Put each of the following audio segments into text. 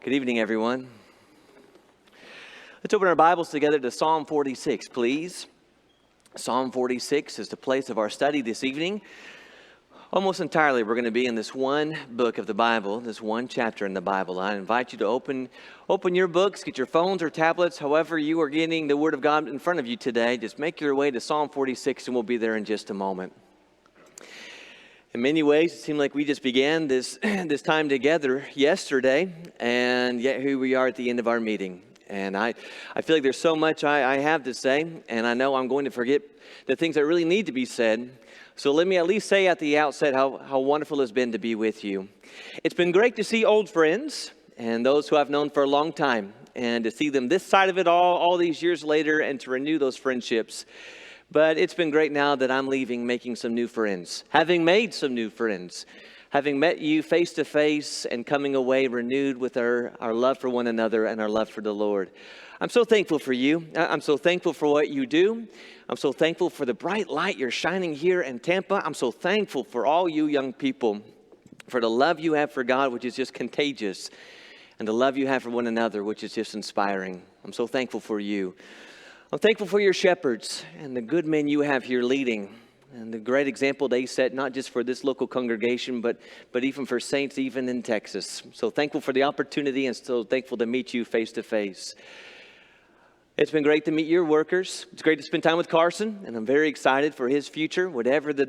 Good evening, everyone. Let's open our Bibles together to Psalm 46, please. Psalm 46 is the place of our study this evening. Almost entirely, we're going to be in this one book of the Bible, this one chapter in the Bible. I invite you to open your books, get your phones or tablets, however you are getting the Word of God in front of you today. Just make your way to Psalm 46, and we'll be there in just a moment. In many ways, it seemed like we just began this time together yesterday, and yet here we are at the end of our meeting. And I feel like there's so much I have to say, and I know I'm going to forget the things that really need to be said. So let me at least say at the outset how wonderful it's been to be with you. It's been great to see old friends and those who I've known for a long time, and to see them this side of it all these years later, and to renew those friendships. But it's been great now that I'm leaving, making some new friends, having made some new friends, having met you face to face and coming away renewed with our love for one another and our love for the Lord. I'm so thankful for you. I'm so thankful for what you do. I'm so thankful for the bright light you're shining here in Tampa. I'm so thankful for all you young people, for the love you have for God, which is just contagious, and the love you have for one another, which is just inspiring. I'm so thankful for you. I'm thankful for your shepherds and the good men you have here leading, and the great example they set, not just for this local congregation, but even for saints even in Texas. So thankful for the opportunity, and so thankful to meet you face to face. It's been great to meet your workers. It's great to spend time with Carson, and I'm very excited for his future. However the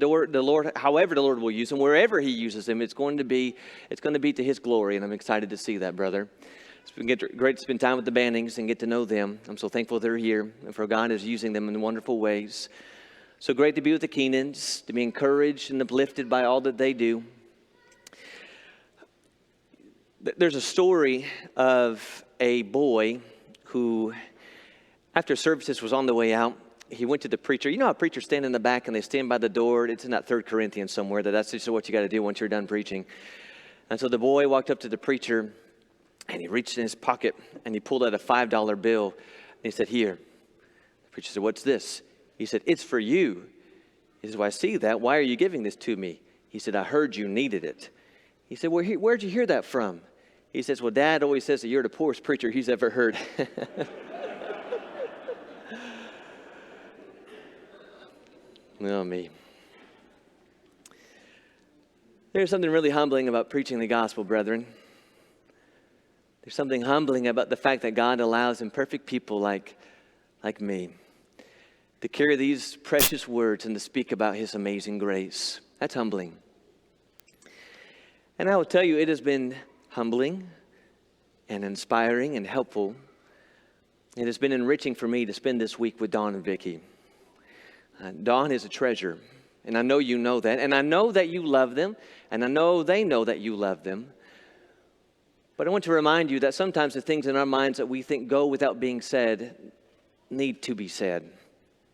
Lord will use him, wherever He uses him, it's going to be to His glory, and I'm excited to see that, brother. It's been great to spend time with the Bannings and get to know them. I'm so thankful they're here, and for God is using them in wonderful ways. So great to be with the Keenans, to be encouraged and uplifted by all that they do. There's a story of a boy who, after services was on the way out, he went to the preacher. You know how preachers stand in the back and they stand by the door? It's in that 3 Corinthians somewhere, that's just what you got to do once you're done preaching. And so the boy walked up to the preacher, and he reached in his pocket and he pulled out a $5 bill. And he said, "Here." The preacher said, "What's this?" He said, "It's for you." He said, "Well, I see that. Why are you giving this to me?" He said, "I heard you needed it." He said, "Well, where'd you hear that from?" He says, "Well, Dad always says that you're the poorest preacher he's ever heard." Oh, me. There's something really humbling about preaching the gospel, brethren. There's something humbling about the fact that God allows imperfect people like me to carry these precious words and to speak about His amazing grace. That's humbling. And I will tell you, it has been humbling and inspiring and helpful. It has been enriching for me to spend this week with Dawn and Vicki. Dawn is a treasure, and I know you know that, and I know that you love them, and I know they know that you love them. But I want to remind you that sometimes the things in our minds that we think go without being said need to be said.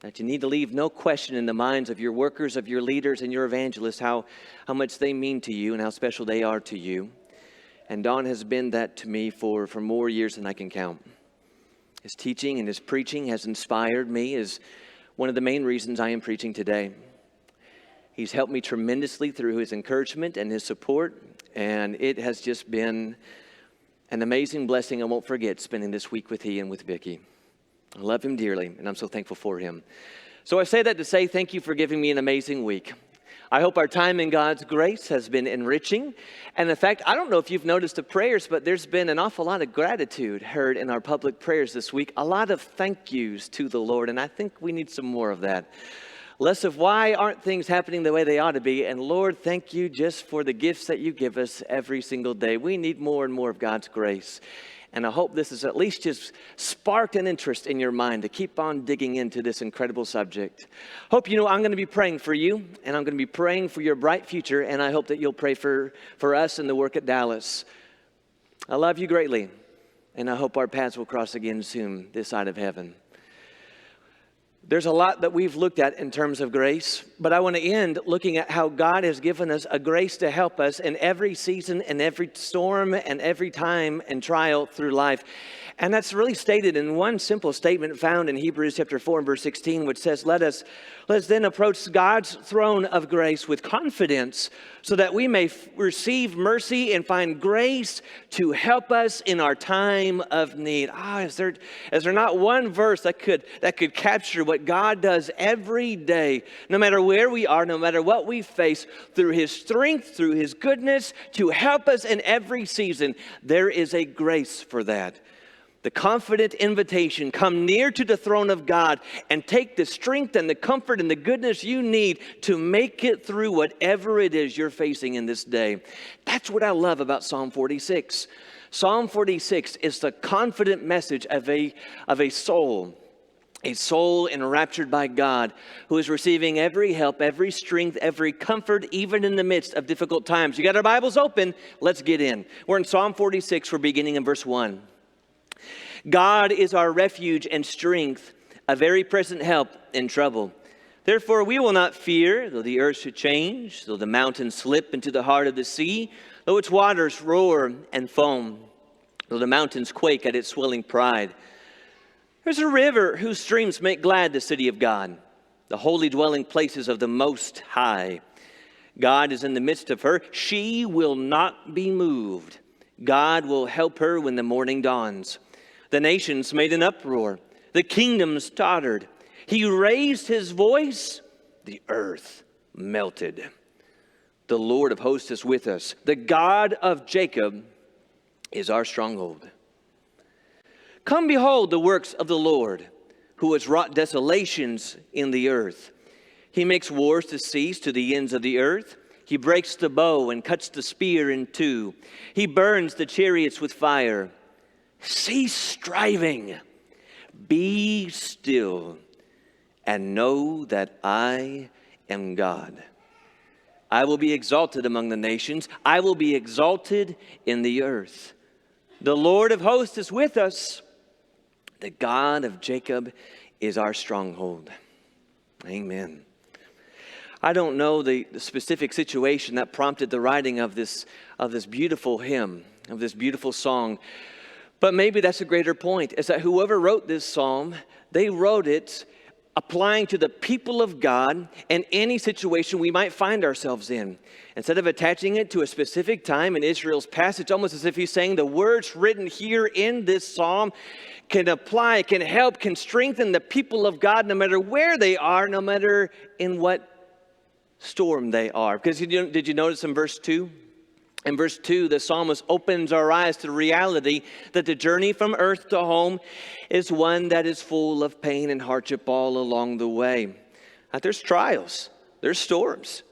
That you need to leave no question in the minds of your workers, of your leaders, and your evangelists how much they mean to you and how special they are to you. And Don has been that to me for more years than I can count. His teaching and his preaching has inspired me, is one of the main reasons I am preaching today. He's helped me tremendously through his encouragement and his support, and it has just been an amazing blessing I won't forget spending this week with he and with Vicki. I love him dearly, and I'm so thankful for him. So I say that to say thank you for giving me an amazing week. I hope our time in God's grace has been enriching. And in fact, I don't know if you've noticed the prayers, but there's been an awful lot of gratitude heard in our public prayers this week. A lot of thank yous to the Lord, and I think we need some more of that. Less of why aren't things happening the way they ought to be, and Lord, thank you just for the gifts that you give us every single day. We need more and more of God's grace. And I hope this has at least just sparked an interest in your mind to keep on digging into this incredible subject. Hope you know I'm going to be praying for you, and I'm going to be praying for your bright future, and I hope that you'll pray for us and the work at Dallas. I love you greatly, and I hope our paths will cross again soon this side of heaven. There's a lot that we've looked at in terms of grace, but I want to end looking at how God has given us a grace to help us in every season and every storm and every time and trial through life. And that's really stated in one simple statement found in Hebrews chapter 4 and verse 16, which says, let's then approach God's throne of grace with confidence so that we may receive mercy and find grace to help us in our time of need. Is there not one verse that could capture what God does every day, no matter where we are, no matter what we face, through His strength, through His goodness, to help us in every season? There is a grace for that. The confident invitation, come near to the throne of God and take the strength and the comfort and the goodness you need to make it through whatever it is you're facing in this day. That's what I love about Psalm 46. Psalm 46 is the confident message of a soul enraptured by God, who is receiving every help, every strength, every comfort, even in the midst of difficult times. You got our Bibles open? Let's get in. We're in Psalm 46. We're beginning in verse 1. God is our refuge and strength, a very present help in trouble. Therefore we will not fear, though the earth should change, though the mountains slip into the heart of the sea, though its waters roar and foam, though the mountains quake at its swelling pride. There's a river whose streams make glad the city of God, the holy dwelling places of the Most High. God is in the midst of her. She will not be moved. God will help her when the morning dawns. The nations made an uproar. The kingdoms tottered. He raised His voice. The earth melted. The Lord of hosts is with us. The God of Jacob is our stronghold. Come behold the works of the Lord, who has wrought desolations in the earth. He makes wars to cease to the ends of the earth. He breaks the bow and cuts the spear in two. He burns the chariots with fire. Cease striving, be still, and know that I am God. I will be exalted among the nations. I will be exalted in the earth. The Lord of hosts is with us. The God of Jacob is our stronghold. Amen. I don't know the specific situation that prompted the writing of this beautiful hymn, of this beautiful song. But maybe that's a greater point, is that whoever wrote this psalm, they wrote it applying to the people of God and any situation we might find ourselves in. Instead of attaching it to a specific time in Israel's past, it's almost as if he's saying the words written here in this psalm can apply, can help, can strengthen the people of God no matter where they are, no matter in what storm they are. Because did you notice in verse 2? In verse 2, the psalmist opens our eyes to the reality that the journey from earth to home is one that is full of pain and hardship all along the way. There's trials, there's storms,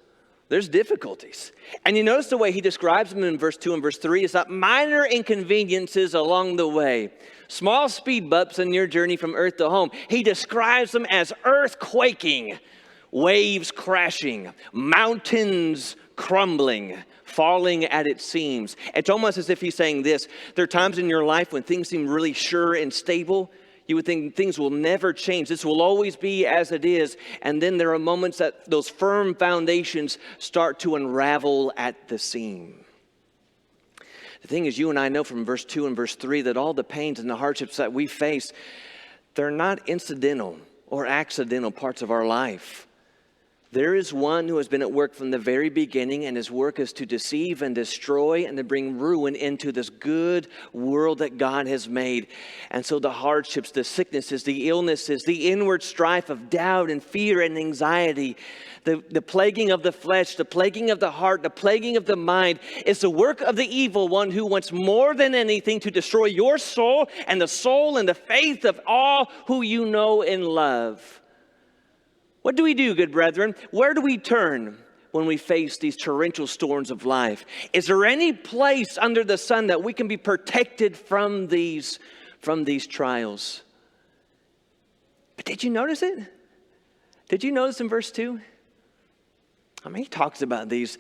there's difficulties. And you notice the way he describes them in verse 2 and verse 3 is that minor inconveniences along the way, small speed bumps in your journey from earth to home. He describes them as earth quaking, waves crashing, mountains crumbling, falling at its seams. It's almost as if he's saying this. There are times in your life when things seem really sure and stable. You would think things will never change. This will always be as it is. And then there are moments that those firm foundations start to unravel at the seam. The thing is, you and I know from verse 2 and verse 3 that all the pains and the hardships that we face, they're not incidental or accidental parts of our life. There is one who has been at work from the very beginning, and his work is to deceive and destroy and to bring ruin into this good world that God has made. And so the hardships, the sicknesses, the illnesses, the inward strife of doubt and fear and anxiety, the plaguing of the flesh, the plaguing of the heart, the plaguing of the mind is the work of the evil one who wants more than anything to destroy your soul and the faith of all who you know and love. What do we do, good brethren? Where do we turn when we face these torrential storms of life? Is there any place under the sun that we can be protected from these trials? But did you notice it? Did you notice in verse 2? I mean, he talks about these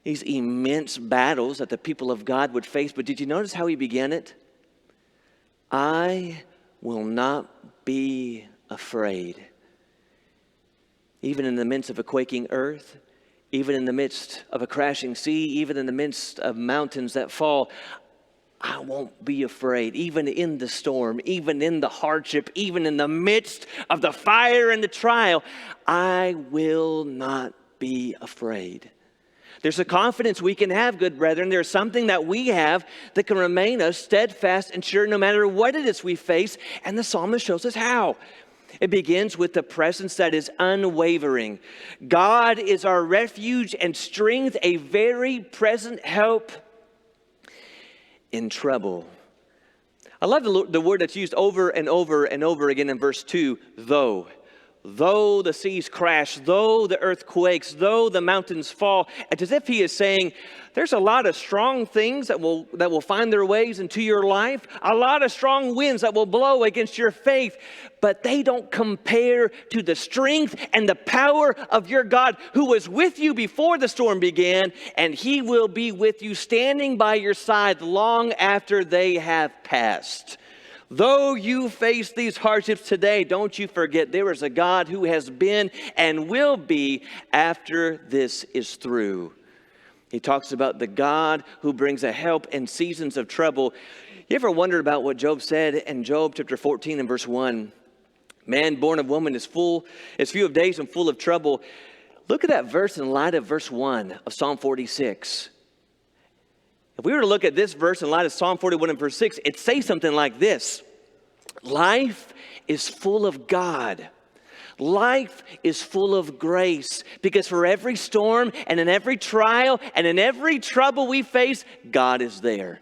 immense battles that the people of God would face, but did you notice how he began it? I will not be afraid. even in the midst of a quaking earth, even in the midst of a crashing sea, even in the midst of mountains that fall, I won't be afraid. Even in the storm, even in the hardship, even in the midst of the fire and the trial, I will not be afraid. There's a confidence we can have, good brethren. There's something that we have that can remain us steadfast and sure no matter what it is we face. And the psalmist shows us how. It begins with the presence that is unwavering. God is our refuge and strength, a very present help in trouble. I love the word that's used over and over and over again in verse 2, though. Though the seas crash, though the earth quakes, though the mountains fall. It's as if he is saying, there's a lot of strong things that will find their ways into your life. A lot of strong winds that will blow against your faith. But they don't compare to the strength and the power of your God who was with you before the storm began. And he will be with you standing by your side long after they have passed. Though you face these hardships today, don't you forget there is a God who has been and will be after this is through. He talks about the God who brings a help in seasons of trouble. You ever wondered about what Job said in Job chapter 14 and verse 1? Man born of woman is few of days and full of trouble. Look at that verse in light of verse 1 of Psalm 46. If we were to look at this verse in light of Psalm 41 and verse 6, it says something like this. Life is full of God. Life is full of grace, because for every storm and in every trial and in every trouble we face, God is there.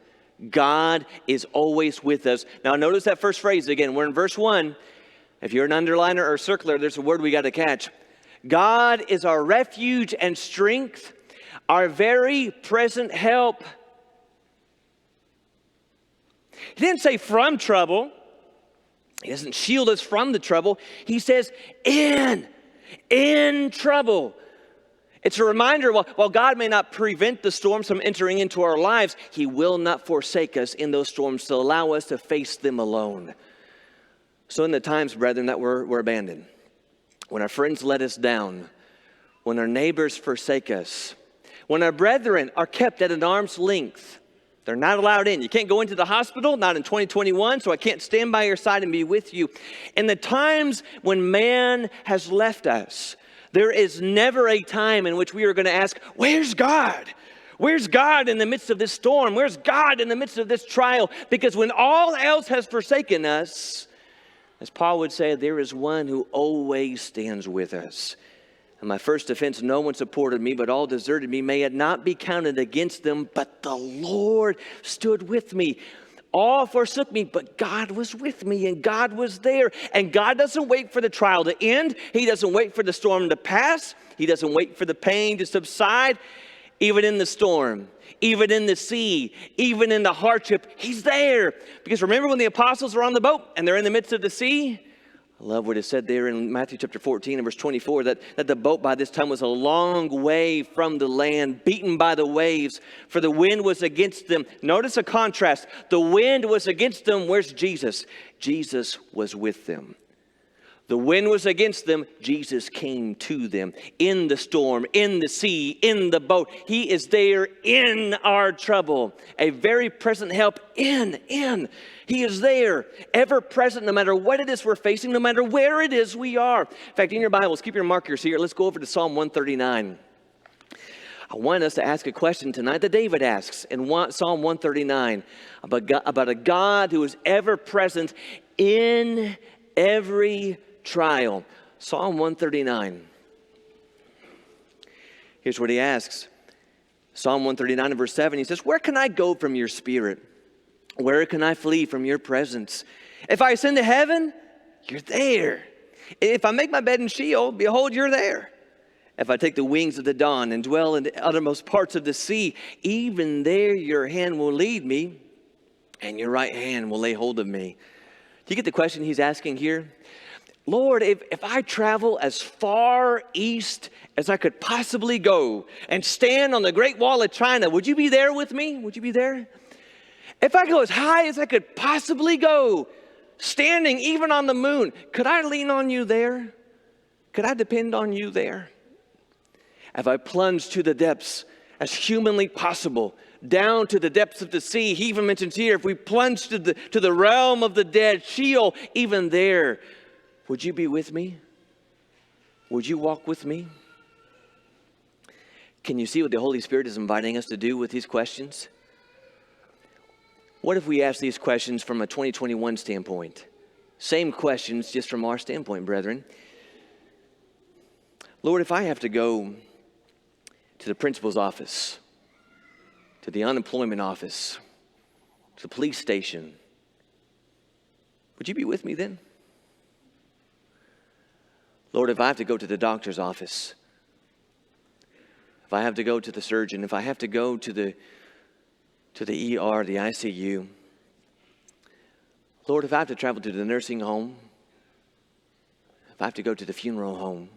God is always with us. Now notice that first phrase again. We're in verse 1. If you're an underliner or circler, there's a word we got to catch. God is our refuge and strength, our very present help. He didn't say from trouble. He doesn't shield us from the trouble. He says in trouble. It's a reminder, while God may not prevent the storms from entering into our lives, he will not forsake us in those storms to allow us to face them alone. So in the times, brethren, that we're abandoned, when our friends let us down, when our neighbors forsake us, when our brethren are kept at an arm's length, they're not allowed in. You can't go into the hospital, not in 2021, so I can't stand by your side and be with you. In the times when man has left us, there is never a time in which we are going to ask, where's God? Where's God in the midst of this storm? Where's God in the midst of this trial? Because when all else has forsaken us, as Paul would say, there is one who always stands with us. In my first offense, no one supported me, but all deserted me. May it not be counted against them, but the Lord stood with me. All forsook me, but God was with me, and God was there. And God doesn't wait for the trial to end. He doesn't wait for the storm to pass. He doesn't wait for the pain to subside. Even in the storm, even in the sea, even in the hardship, he's there. Because remember when the apostles are on the boat and they're in the midst of the sea? I love what is said there in Matthew chapter 14 and verse 24, that the boat by this time was a long way from the land, beaten by the waves, for the wind was against them. Notice a contrast. The wind was against them. Where's Jesus? Jesus was with them. The wind was against them. Jesus came to them in the storm, in the sea, in the boat. He is there in our trouble. A very present help in. He is there, ever present, no matter what it is we're facing, no matter where it is we are. In fact, in your Bibles, keep your markers here. Let's go over to Psalm 139. I want us to ask a question tonight that David asks in Psalm 139 about a God who is ever present in every trial. Psalm 139. Here's what he asks. Psalm 139 and verse 7, he says, where can I go from your spirit? Where can I flee from your presence? If I ascend to heaven, you're there. If I make my bed in Sheol, behold, you're there. If I take the wings of the dawn and dwell in the uttermost parts of the sea, even there your hand will lead me, and your right hand will lay hold of me. Do you get the question he's asking here? Lord, if I travel as far east as I could possibly go and stand on the Great Wall of China, would you be there with me? Would you be there? If I go as high as I could possibly go, standing even on the moon, could I lean on you there? Could I depend on you there? Have I plunged to the depths as humanly possible, down to the depths of the sea? He even mentions here, if we plunge to the realm of the dead, Sheol, even there, would you be with me? Would you walk with me? Can you see what the Holy Spirit is inviting us to do with these questions? What if we ask these questions from a 2021 standpoint? Same questions, just from our standpoint, brethren. Lord, if I have to go to the principal's office, to the unemployment office, to the police station, would you be with me then? Lord, if I have to go to the doctor's office, if I have to go to the surgeon, if I have to go to the ER, the ICU, Lord, if I have to travel to the nursing home, if I have to go to the funeral home,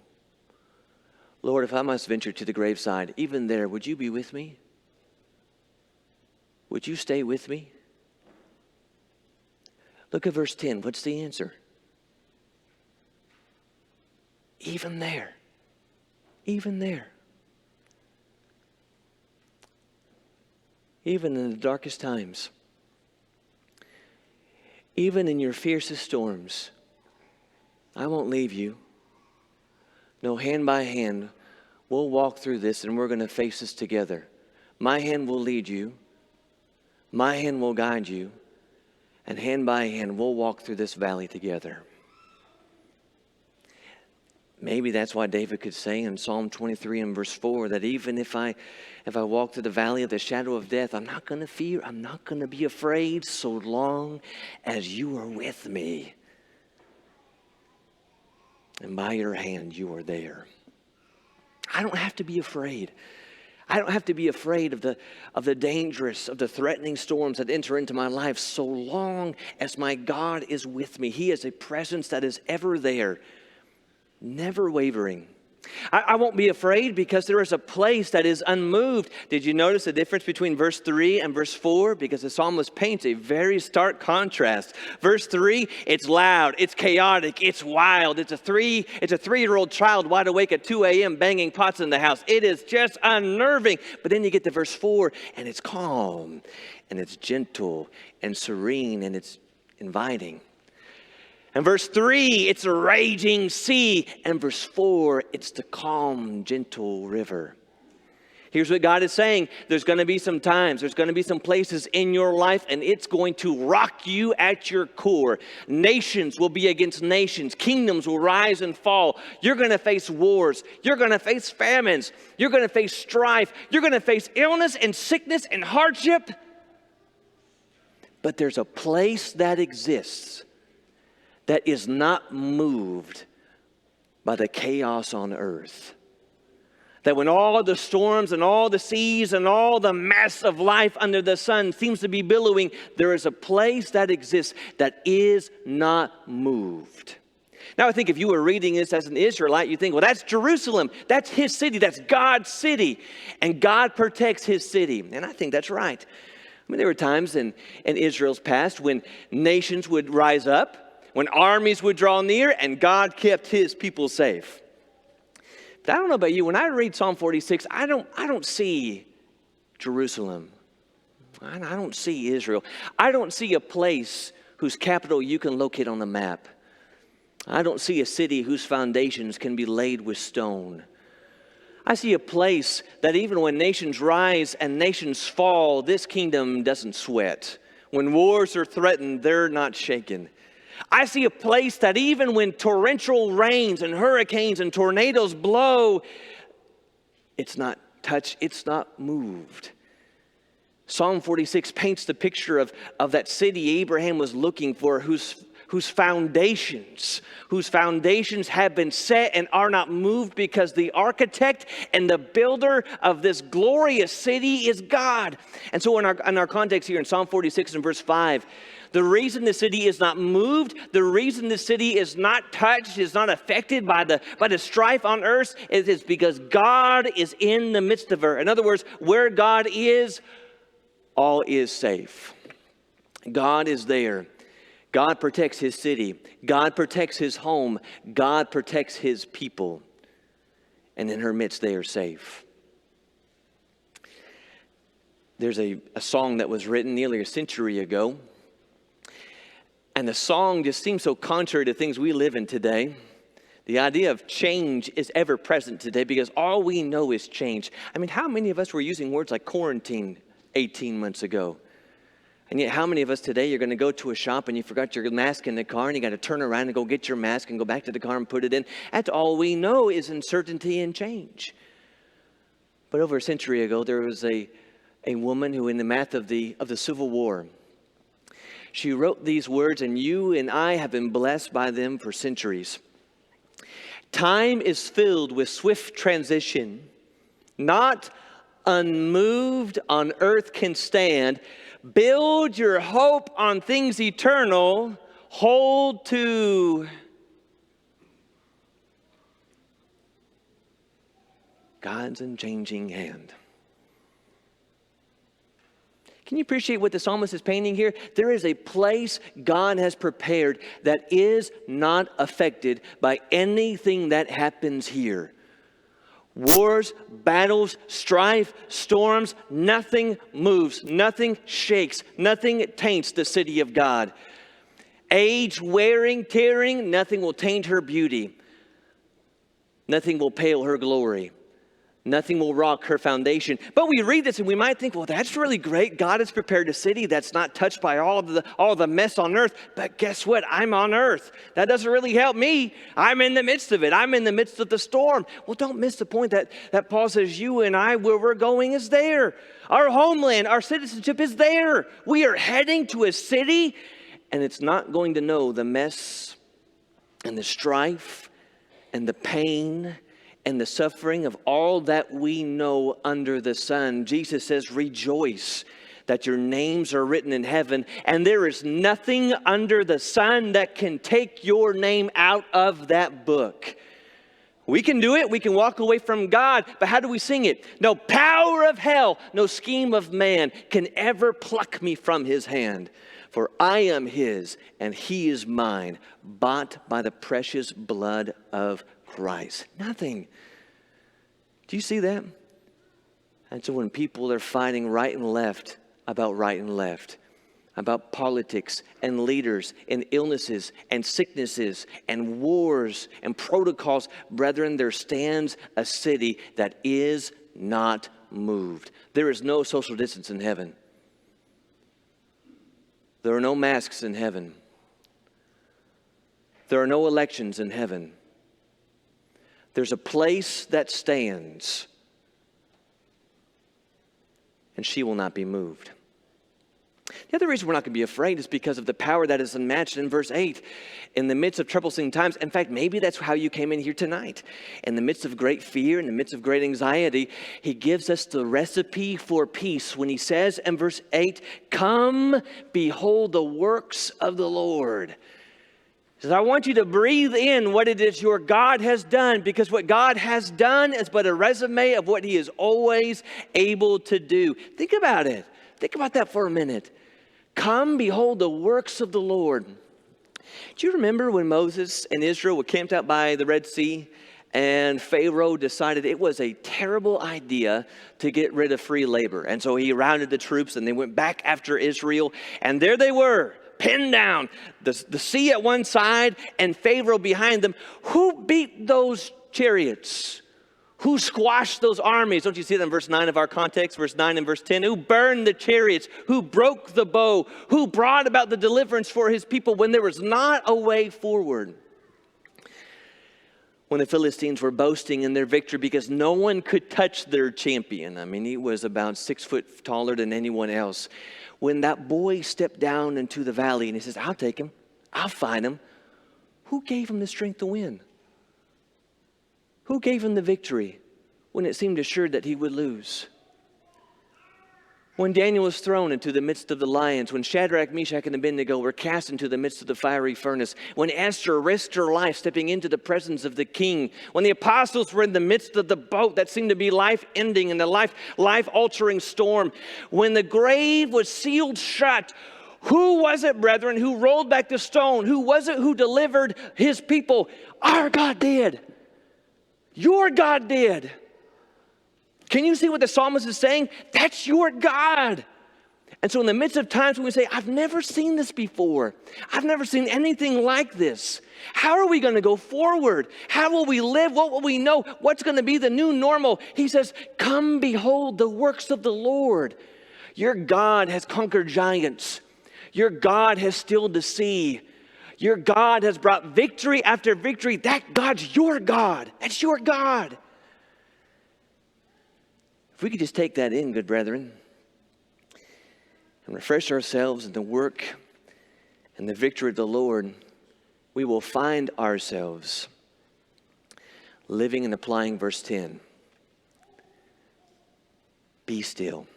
Lord, if I must venture to the graveside, even there, would you be with me? Would you stay with me? Look at verse 10. What's the answer? Even there. Even there. Even in the darkest times. Even in your fiercest storms. I won't leave you. No, hand by hand, we'll walk through this and we're going to face this together. My hand will lead you. My hand will guide you. And hand by hand, we'll walk through this valley together. Maybe that's why David could say in Psalm 23 and verse 4 that even if I walk through the valley of the shadow of death, I'm not going to fear. I'm not going to be afraid so long as you are with me. And by your hand, you are there. I don't have to be afraid. I don't have to be afraid of the dangerous, of the threatening storms that enter into my life so long as my God is with me. He is a presence that is ever there, never wavering. I won't be afraid because there is a place that is unmoved. Did you notice the difference between verse 3 and verse 4? Because the psalmist paints a very stark contrast. Verse 3, it's loud, it's chaotic, it's wild. It's a 3-year-old child wide awake at 2 a.m. banging pots in the house. It is just unnerving. But then you get to verse 4 and it's calm and it's gentle and serene and it's inviting. And verse 3, it's a raging sea. And verse 4, it's the calm, gentle river. Here's what God is saying. There's going to be some times, there's going to be some places in your life, and it's going to rock you at your core. Nations will be against nations. Kingdoms will rise and fall. You're going to face wars. You're going to face famines. You're going to face strife. You're going to face illness and sickness and hardship. But there's a place that exists that is not moved by the chaos on earth. That when all the storms and all the seas and all the mess of life under the sun seems to be billowing, there is a place that exists that is not moved. Now I think if you were reading this as an Israelite, you think, well, that's Jerusalem. That's his city. That's God's city. And God protects his city. And I think that's right. I mean, there were times in Israel's past when nations would rise up, when armies would draw near, and God kept his people safe. But I don't know about you, when I read Psalm 46, I don't see Jerusalem. I don't see Israel. I don't see a place whose capital you can locate on the map. I don't see a city whose foundations can be laid with stone. I see a place that even when nations rise and nations fall, this kingdom doesn't sweat. When wars are threatened, they're not shaken. I see a place that even when torrential rains and hurricanes and tornadoes blow, it's not touched, it's not moved. Psalm 46 paints the picture of that city Abraham was looking for, whose foundations have been set and are not moved because the architect and the builder of this glorious city is God. And so in our context here in Psalm 46 and verse 5, the reason the city is not moved, the reason the city is not touched, is not affected by the strife on earth is because God is in the midst of her. In other words, where God is, all is safe. God is there. God protects his city. God protects his home. God protects his people. And in her midst, they are safe. There's a song that was written nearly a century ago. And the song just seems so contrary to things we live in today. The idea of change is ever present today because all we know is change. I mean, how many of us were using words like quarantine 18 months ago? And yet how many of us today, you're going to go to a shop and you forgot your mask in the car and you got to turn around and go get your mask and go back to the car and put it in. That's all we know is uncertainty and change. But over a century ago, there was a woman who, in the math of the Civil War, she wrote these words, and you and I have been blessed by them for centuries. Time is filled with swift transition. Not unmoved on earth can stand. Build your hope on things eternal. Hold to God's unchanging hand. Can you appreciate what the psalmist is painting here? There is a place God has prepared that is not affected by anything that happens here. Wars, battles, strife, storms, nothing moves, nothing shakes, nothing taints the city of God. Age, wearing, tearing, nothing will taint her beauty. Nothing will pale her glory. Nothing will rock her foundation. But we read this and we might think, well, that's really great. God has prepared a city that's not touched by all the mess on earth. But guess what? I'm on earth. That doesn't really help me. I'm in the midst of it. I'm in the midst of the storm. Well, don't miss the point that Paul says you and I, where we're going is there. Our homeland, our citizenship is there. We are heading to a city and it's not going to know the mess and the strife and the pain and the suffering of all that we know under the sun. Jesus says, rejoice that your names are written in heaven, and there is nothing under the sun that can take your name out of that book. We can do it. We can walk away from God, but how do we sing it? No power of hell, no scheme of man can ever pluck me from his hand. For I am his, and he is mine, bought by the precious blood of Christ. Nothing. Do you see that? And so when people are fighting right and left about right and left, about politics and leaders and illnesses and sicknesses and wars and protocols, brethren, there stands a city that is not moved. There is no social distance in heaven. There are no masks in heaven. There are no elections in heaven. There's a place that stands, and she will not be moved. The other reason we're not going to be afraid is because of the power that is unmatched in verse 8. In the midst of troublesome times, in fact, maybe that's how you came in here tonight. In the midst of great fear, in the midst of great anxiety, he gives us the recipe for peace when he says in verse 8, come, behold the works of the Lord. He says, I want you to breathe in what it is your God has done, because what God has done is but a resume of what he is always able to do. Think about it. Think about that for a minute. Come, behold the works of the Lord. Do you remember when Moses and Israel were camped out by the Red Sea and Pharaoh decided it was a terrible idea to get rid of free labor? And so he rounded the troops and they went back after Israel, and there they were, pinned down, the sea at one side and Pharaoh behind them. Who beat those chariots? Who squashed those armies? Don't you see that in verse 9 of our context, verse 9 and verse 10? Who burned the chariots? Who broke the bow? Who brought about the deliverance for his people when there was not a way forward? When the Philistines were boasting in their victory because no one could touch their champion. I mean, he was about 6 foot taller than anyone else. When that boy stepped down into the valley and he says, I'll take him, I'll find him. Who gave him the strength to win? Who gave him the victory when it seemed assured that he would lose? When Daniel was thrown into the midst of the lions, when Shadrach, Meshach, and Abednego were cast into the midst of the fiery furnace, when Esther risked her life stepping into the presence of the king, when the apostles were in the midst of the boat that seemed to be life-ending and the life-altering storm, when the grave was sealed shut, Who was it, brethren, who rolled back the stone? Who was it who delivered his people? Our God did. Your God did. Can you see what the psalmist is saying? That's your God. And so in the midst of times when we say, I've never seen this before. I've never seen anything like this. How are we going to go forward? How will we live? What will we know? What's going to be the new normal? He says, come behold the works of the Lord. Your God has conquered giants. Your God has stilled the sea. Your God has brought victory after victory. That God's your God. That's your God. If we could just take that in, good brethren, and refresh ourselves in the work and the victory of the Lord, we will find ourselves living and applying verse 10. Be still.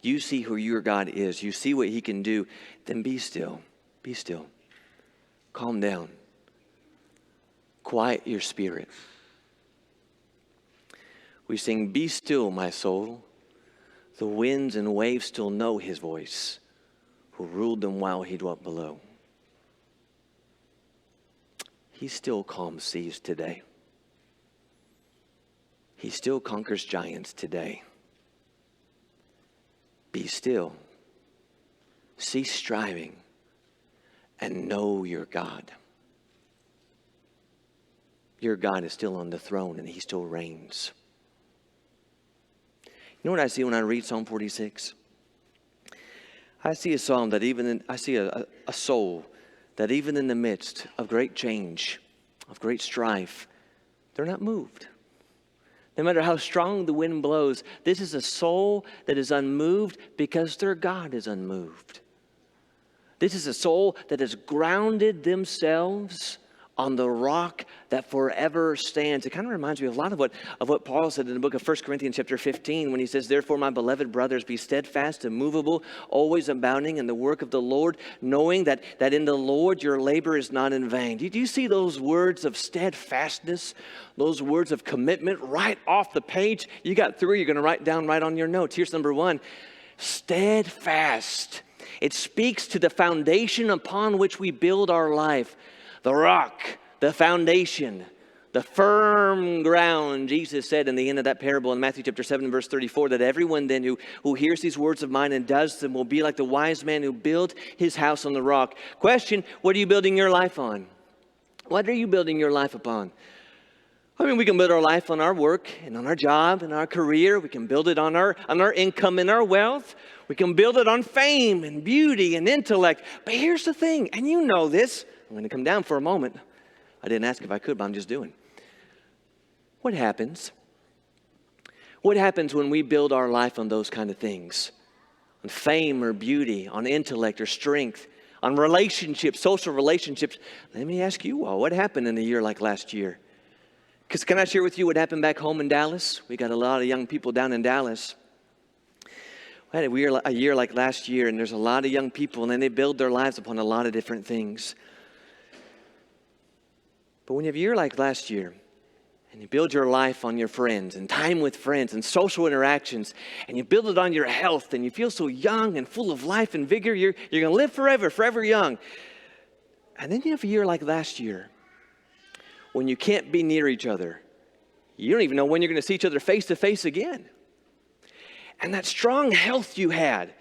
You see who your God is. You see what he can do. Then be still. Be still. Calm down. Quiet your spirit. We sing, be still, my soul. The winds and waves still know his voice, who ruled them while he dwelt below. He still calms seas today. He still conquers giants today. Be still. Cease striving and know your God. Your God is still on the throne and he still reigns. You know what I see when I read Psalm 46? I see a psalm that I see a soul that even in the midst of great change, of great strife, they're not moved. No matter how strong the wind blows, this is a soul that is unmoved because their God is unmoved. This is a soul that has grounded themselves on the rock that forever stands. It kind of reminds me a lot of what Paul said in the book of 1 Corinthians chapter 15 when he says, therefore, my beloved brothers, be steadfast, immovable, always abounding in the work of the Lord, knowing that in the Lord your labor is not in vain. Do you see those words of steadfastness, those words of commitment right off the page? You got three you're going to write down right on your notes. Here's number one, steadfast. It speaks to the foundation upon which we build our life. The rock, the foundation, the firm ground. Jesus said in the end of that parable in Matthew chapter 7 verse 34 that everyone then who hears these words of mine and does them will be like the wise man who built his house on the rock. Question, what are you building your life on? What are you building your life upon? I mean, we can build our life on our work and on our job and our career. We can build it on our income and our wealth. We can build it on fame and beauty and intellect. But here's the thing, and you know this. I'm going to come down for a moment. I didn't ask if I could, but I'm just doing. What happens? What happens when we build our life on those kind of things? On fame or beauty, on intellect or strength, on relationships, social relationships. Let me ask you all, what happened in a year like last year? Because can I share with you what happened back home in Dallas? We got a lot of young people down in Dallas. We had a year like last year, and there's a lot of young people, and then they build their lives upon a lot of different things. But when you have a year like last year, and you build your life on your friends and time with friends and social interactions, and you build it on your health, and you feel so young and full of life and vigor, you're going to live forever young. And then you have a year like last year, when you can't be near each other. You don't even know when you're going to see each other face to face again. And that strong health you had,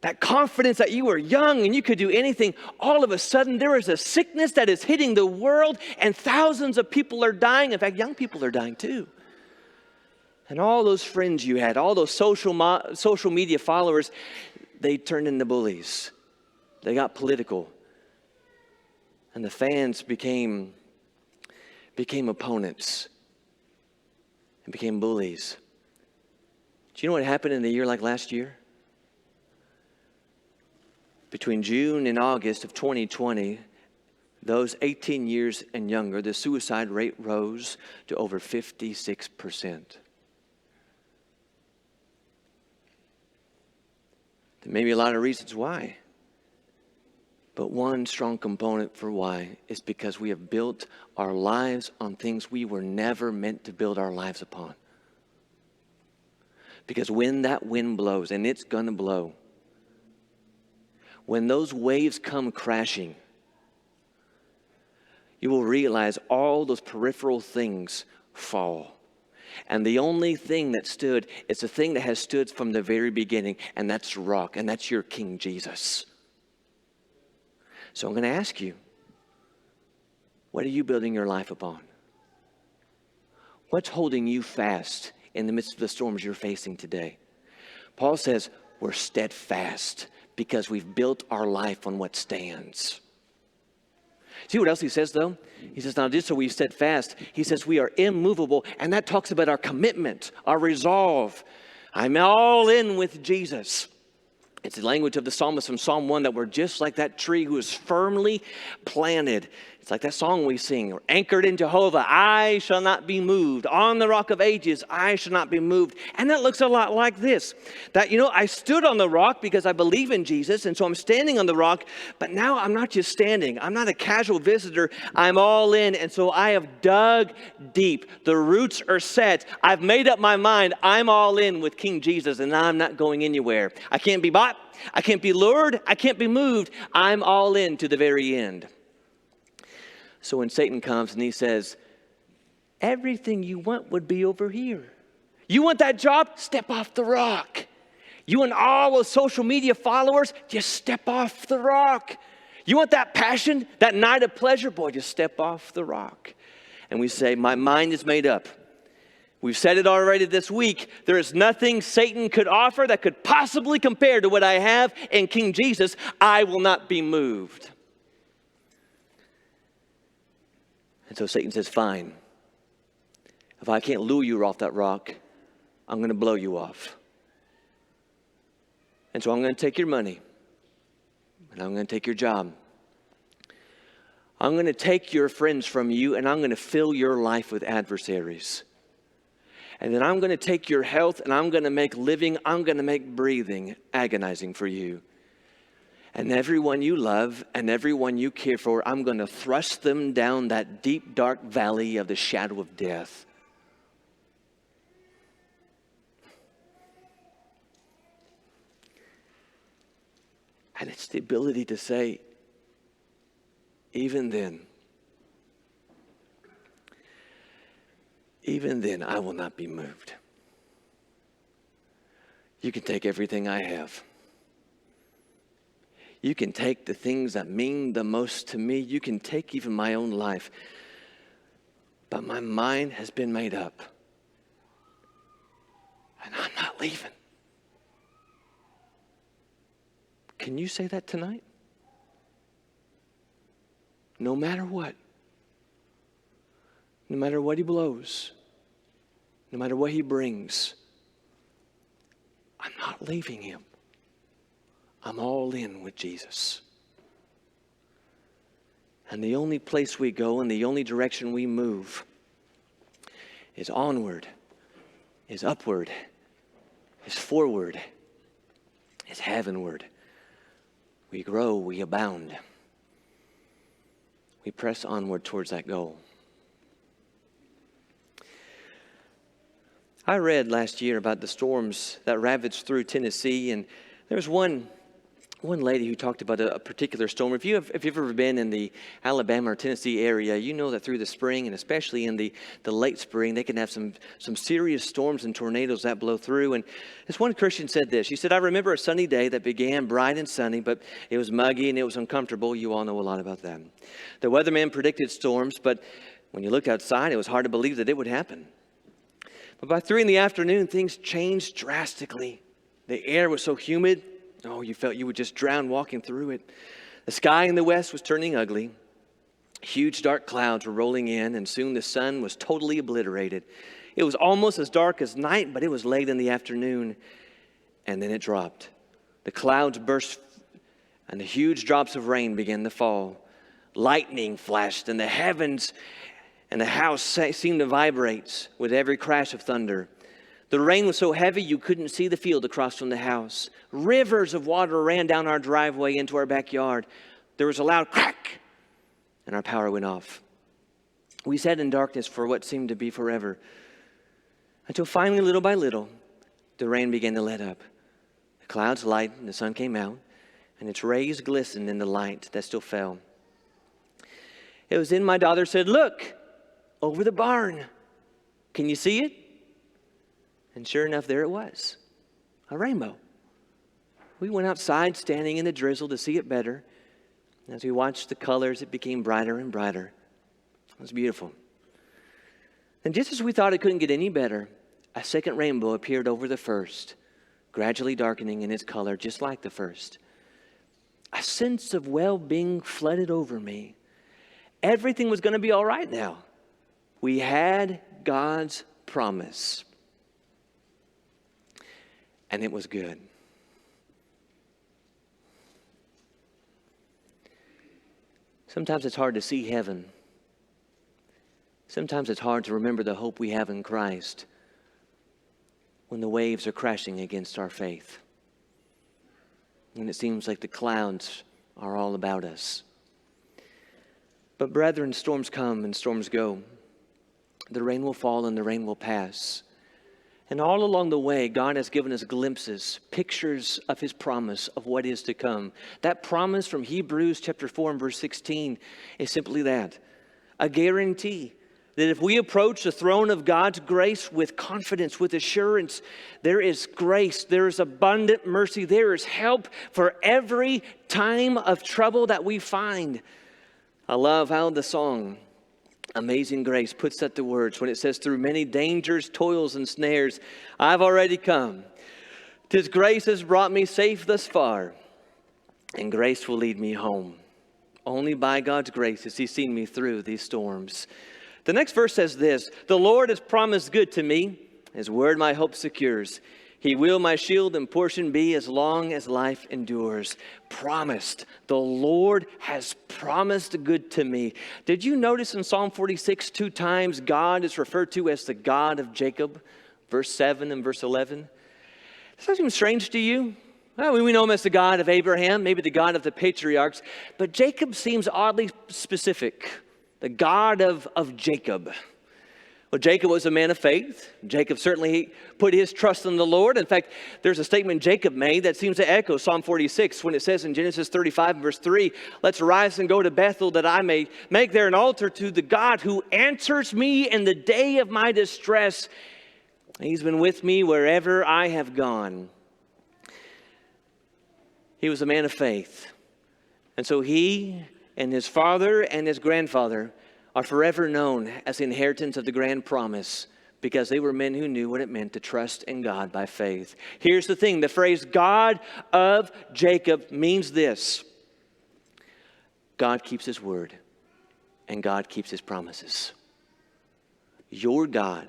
that confidence that you were young and you could do anything, all of a sudden there is a sickness that is hitting the world and thousands of people are dying. In fact, young people are dying too. And all those friends you had, all those social media followers, they turned into bullies. They got political. And the fans became opponents and became bullies. Do you know what happened in a year like last year? Between June and August of 2020, those 18 years and younger, the suicide rate rose to over 56%. There may be a lot of reasons why. But one strong component for why is because we have built our lives on things we were never meant to build our lives upon. Because when that wind blows, and it's going to blow, when those waves come crashing, you will realize all those peripheral things fall. And the only thing that stood is the thing that has stood from the very beginning, and that's rock, and that's your King Jesus. So I'm going to ask you, what are you building your life upon? What's holding you fast in the midst of the storms you're facing today? Paul says we're steadfast because we've built our life on what stands. See what else he says, though? He says, not just so we steadfast, he says we are immovable, and that talks about our commitment, our resolve. I'm all in with Jesus. It's the language of the psalmist from Psalm 1 that we're just like that tree who is firmly planted. It's like that song we sing, we're anchored in Jehovah, I shall not be moved. On the rock of ages, I shall not be moved. And that looks a lot like this. That, I stood on the rock because I believe in Jesus, and so I'm standing on the rock, but now I'm not just standing. I'm not a casual visitor. I'm all in, and so I have dug deep. The roots are set. I've made up my mind. I'm all in with King Jesus, and I'm not going anywhere. I can't be bought. I can't be lured. I can't be moved. I'm all in to the very end. So when Satan comes and he says, everything you want would be over here. You want that job? Step off the rock. You want all those social media followers? Just step off the rock. You want that passion, that night of pleasure? Boy, just step off the rock. And we say, my mind is made up. We've said it already this week. There is nothing Satan could offer that could possibly compare to what I have in King Jesus. I will not be moved. And so Satan says, fine. If I can't lure you off that rock, I'm going to blow you off. And so I'm going to take your money. And I'm going to take your job. I'm going to take your friends from you, and I'm going to fill your life with adversaries. And then I'm going to take your health, and I'm going to make living, I'm going to make breathing agonizing for you. And everyone you love and everyone you care for, I'm going to thrust them down that deep, dark valley of the shadow of death. And it's the ability to say, even then, I will not be moved. You can take everything I have. You can take the things that mean the most to me. You can take even my own life. But my mind has been made up. And I'm not leaving. Can you say that tonight? No matter what. No matter what he blows. No matter what he brings. I'm not leaving him. I'm all in with Jesus. And the only place we go and the only direction we move is onward, is upward, is forward, is heavenward. We grow, we abound. We press onward towards that goal. I read last year about the storms that ravaged through Tennessee, and there was one lady who talked about a particular storm. If you've ever been in the Alabama or Tennessee area, you know that through the spring, and especially in the late spring, they can have some serious storms and tornadoes that blow through. And this one Christian said this. She said, I remember a sunny day that began bright and sunny, but it was muggy and it was uncomfortable. You all know a lot about that. The weatherman predicted storms, but when you looked outside, it was hard to believe that it would happen. But by 3 p.m, things changed drastically. The air was so humid. Oh, you felt you would just drown walking through it. The sky in the west was turning ugly. Huge dark clouds were rolling in, and soon the sun was totally obliterated. It was almost as dark as night, but it was late in the afternoon, and then it dropped. The clouds burst, and the huge drops of rain began to fall. Lightning flashed, and the heavens and the house seemed to vibrate with every crash of thunder. The rain was so heavy you couldn't see the field across from the house. Rivers of water ran down our driveway into our backyard. There was a loud crack, and our power went off. We sat in darkness for what seemed to be forever, until finally, little by little, the rain began to let up. The clouds lightened, the sun came out, and its rays glistened in the light that still fell. It was then my daughter said, "Look, over the barn. Can you see it?" And sure enough, there it was, a rainbow. We went outside, standing in the drizzle to see it better. As we watched the colors, it became brighter and brighter. It was beautiful. And just as we thought it couldn't get any better, a second rainbow appeared over the first, gradually darkening in its color just like the first. A sense of well-being flooded over me. Everything was going to be all right now. We had God's promise. And it was good. Sometimes it's hard to see heaven. Sometimes it's hard to remember the hope we have in Christ when the waves are crashing against our faith. When it seems like the clouds are all about us. But brethren, storms come and storms go. The rain will fall and the rain will pass. And all along the way, God has given us glimpses, pictures of His promise of what is to come. That promise from Hebrews chapter 4 and verse 16 is simply that. A guarantee that if we approach the throne of God's grace with confidence, with assurance, there is grace, there is abundant mercy, there is help for every time of trouble that we find. I love how the song Amazing Grace puts that to words when it says, "Through many dangers, toils, and snares, I've already come. 'Tis grace has brought me safe thus far, and grace will lead me home. Only by God's grace has He seen me through these storms." The next verse says this, "The Lord has promised good to me. His word my hope secures. He will my shield and portion be as long as life endures." Promised. The Lord has promised good to me. Did you notice in Psalm 46 2 times God is referred to as the God of Jacob? Verse 7 and verse 11. Does that seem strange to you? Well, we know Him as the God of Abraham, maybe the God of the patriarchs. But Jacob seems oddly specific. The God of Jacob. Well, Jacob was a man of faith. Jacob certainly put his trust in the Lord. In fact, there's a statement Jacob made that seems to echo Psalm 46 when it says in Genesis 35 verse 3, "Let's rise and go to Bethel that I may make there an altar to the God who answers me in the day of my distress. He's been with me wherever I have gone." He was a man of faith. And so he and his father and his grandfather are forever known as the inheritance of the grand promise because they were men who knew what it meant to trust in God by faith. Here's the thing. The phrase God of Jacob means this. God keeps His word and God keeps His promises. Your God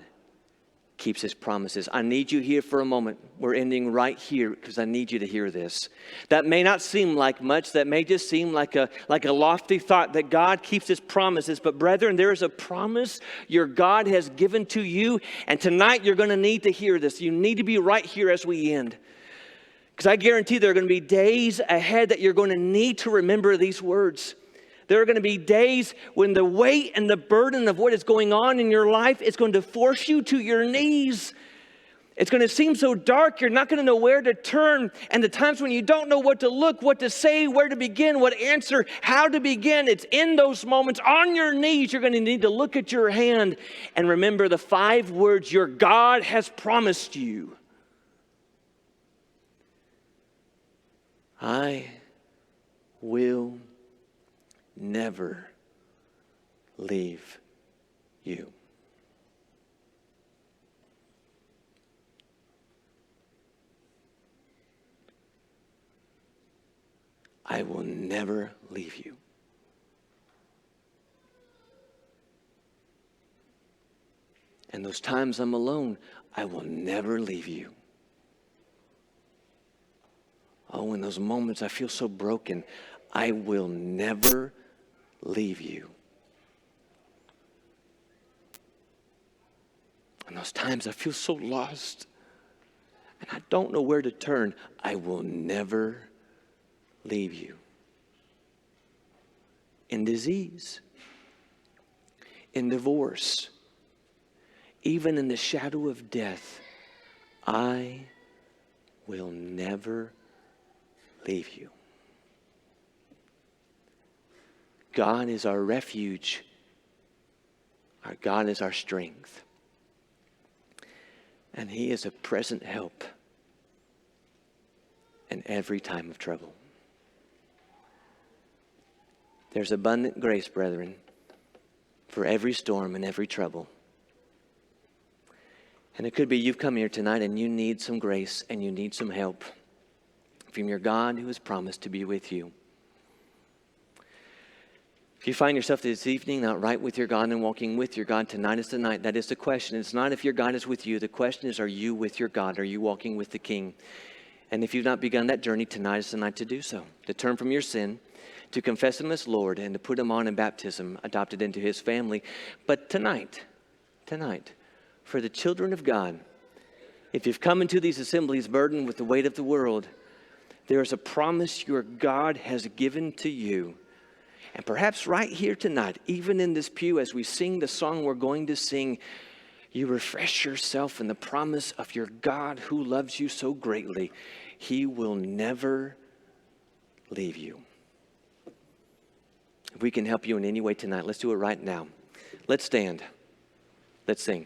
keeps His promises. I need you here for a moment. We're ending right here because I need you to hear this. That may not seem like much. That may just seem like a lofty thought that God keeps His promises. But brethren, there is a promise your God has given to you. And tonight you're going to need to hear this. You need to be right here as we end. Because I guarantee there are going to be days ahead that you're going to need to remember these words. There are going to be days when the weight and the burden of what is going on in your life is going to force you to your knees. It's going to seem so dark, you're not going to know where to turn. And the times when you don't know what to look, what to say, where to begin, what answer, how to begin, it's in those moments on your knees you're going to need to look at your hand and remember the 5 words your God has promised you. I will never leave you. I will never leave you. And those times I'm alone, I will never leave you. Oh, in those moments I feel so broken, I will never leave you. And those times I feel so lost and I don't know where to turn, I will never leave you. In disease, in divorce, even in the shadow of death, I will never leave you. God is our refuge. Our God is our strength. And He is a present help in every time of trouble. There's abundant grace, brethren, for every storm and every trouble. And it could be you've come here tonight and you need some grace and you need some help from your God who has promised to be with you. If you find yourself this evening not right with your God and walking with your God, tonight is the night. That is the question. It's not if your God is with you. The question is, are you with your God? Are you walking with the King? And if you've not begun that journey, tonight is the night to do so. To turn from your sin, to confess Him as Lord, and to put Him on in baptism, adopted into His family. But tonight, for the children of God, if you've come into these assemblies burdened with the weight of the world, there is a promise your God has given to you. And perhaps right here tonight, even in this pew, as we sing the song we're going to sing, you refresh yourself in the promise of your God who loves you so greatly. He will never leave you. If we can help you in any way tonight, let's do it right now. Let's stand. Let's sing.